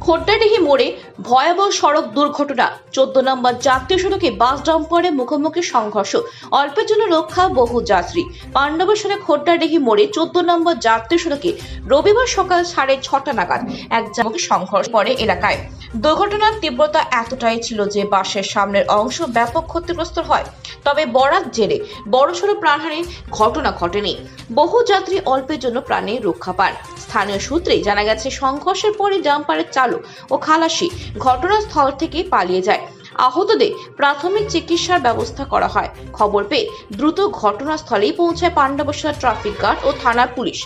খোর্দাডিহি মোড়ে ভয়াবহ সড়ক দুর্ঘটনা। 14 নম্বর জাতীয় সড়কে বাস ডাম্পারের মুখোমুখি সংঘর্ষ, অল্পের জন্য রক্ষা বহু যাত্রী। পাণ্ডবেশ্বরে খোর্দাডিহি মোড়ে 14 নম্বর জাতীয় সড়কে রবিবার সকাল 6:30 নাগাদ এক মুখোমুখি সংঘর্ষ পড়ে এলাকায়। দুর্ঘটনার তীব্রতা এতটাই ছিল যে বাসের সামনের অংশ ব্যাপক ক্ষতিগ্রস্ত হয়। তবে বরাত জেরে বড়সড় প্রাণহানির ঘটনা ঘটেনি। বহু যাত্রী অল্পের জন্য প্রাণে রক্ষা পান। স্থানীয় সূত্রে জানা গেছে, সংঘর্ষের পরে ডাম্পারের চালক ও খালাসি ঘটনাস্থল থেকে পালিয়ে যায়। আহতদের প্রাথমিক চিকিৎসার ব্যবস্থা করা হয়। খবর পেয়ে দ্রুত ঘটনাস্থলেই পৌঁছায় পাণ্ডবেশ্বর ট্রাফিক গার্ড ও থানার পুলিশ।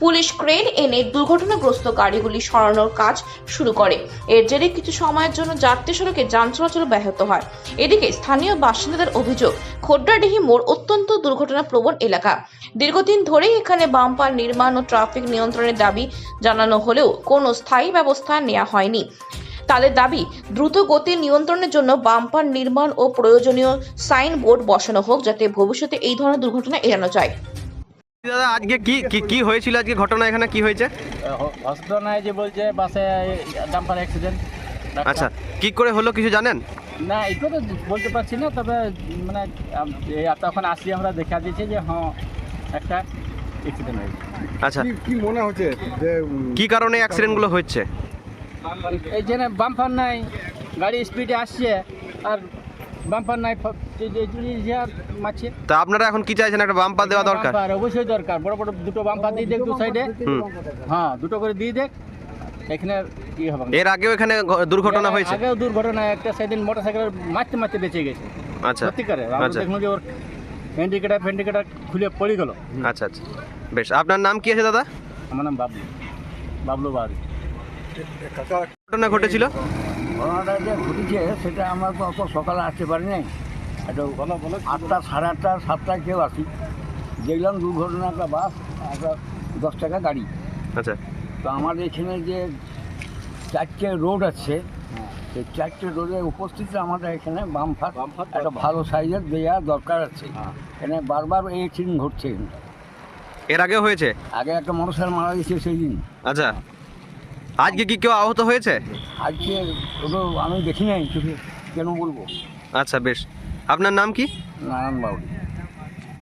পুলিশ ক্রেন এনে দুর্ঘটনাগ্রস্ত গাড়িগুলি সরানোর কাজ শুরু করে। এর জেরে কিছু সময়ের জন্য জাতীয় সড়কে যান চলাচল ব্যাহত হয়। এদিকে স্থানীয় বাসিন্দাদের অভিযোগ, খোর্দাডিহি মোড় অত্যন্ত দুর্ঘটনা প্রবণ এলাকা। দীর্ঘদিন ধরেই এখানে বাম্পার নির্মাণ ও ট্রাফিক নিয়ন্ত্রণের দাবি জানানো হলেও কোনো স্থায়ী ব্যবস্থা নেওয়া হয়নি। তাদের দাবি, দ্রুত গতি নিয়ন্ত্রণের জন্য বাম্পার নির্মাণ ও প্রয়োজনীয় সাইনবোর্ড বসানো হোক, যাতে ভবিষ্যতে এই ধরনের দুর্ঘটনা এড়ানো যায়। দাদা, আজকে কি কি কি হয়েছিল? আজকে ঘটনা এখানে কি হয়েছে? ঘটনায় যে বলছে বাসে ডাম্পার অ্যাক্সিডেন্ট। আচ্ছা, কি করে হলো কিছু জানেন? না, এটা তো বলতে পারছি না, তবে মানে তখন আসি আমরা দেখা দিয়েছি যে হ্যাঁ একটা অ্যাক্সিডেন্ট হয়েছে। আচ্ছা, কি মনে হচ্ছে যে কি কারণে অ্যাক্সিডেন্টগুলো হচ্ছে? এই জন্য বাম্পার নাই, গাড়ি স্পিডে আসছে আর বাম্পার নাই, মারছে। তা আপনারা এখন কি চাইছেন? একটা বাম্পার দেওয়া দরকার। বাম্পার অবশ্যই দরকার, বড় বড় দুটো বাম্পার দিয়ে দেখ দু সাইডে। হ্যাঁ, দুটো করে দিয়ে দেখ, এখানে কি হবে। এর আগেও এখানে দুর্ঘটনা হয়েছে? আগেও দুর্ঘটনা, একটা সেদিন মোটরসাইকেল মারতে মারতে বেঁচে গেছে। আচ্ছা, সত্যিকারে আমরা আচ্ছা দেখলাম যে ওর ফেন্ডিকেটার খুলে পড়ে গেল। আচ্ছা আচ্ছা, বেশ। আপনার নাম কি আছে দাদা? আমার নাম বাবলু বাড়ি। ঘটনা ঘটেছিল? ঘটনাটা যে ঘটেছে সেটা আমরা তো অত সকালে আসতে পারি নাই। এটা 8টা, 8:30, 7টায় কেউ আসি, দেখলাম দুর্ঘটনা, একটা বাস, একটা 10 টাকা গাড়ি। আচ্ছা, তো আমাদের এখানে যে 4টে রোড আছে, সেই 4টে রোডে উপস্থিত আমাদের এখানে বাম্পার একটা ভালো সাইজের দেওয়া দরকার আছে। এখানে বারবার এই অ্যাক্সিডেন্ট ঘটছে। এর আগেও হয়েছে? আগে একটা মোটরসাইকেল মারা গেছে সেই দিন। আচ্ছা, আজকে কি কেউ আহত হয়েছে? আজকে ওগুলো আমি দেখি নাই চোখে, কেন বলবো। আচ্ছা, বেশ। আপনার নাম কি? নারায়ণ বাবু।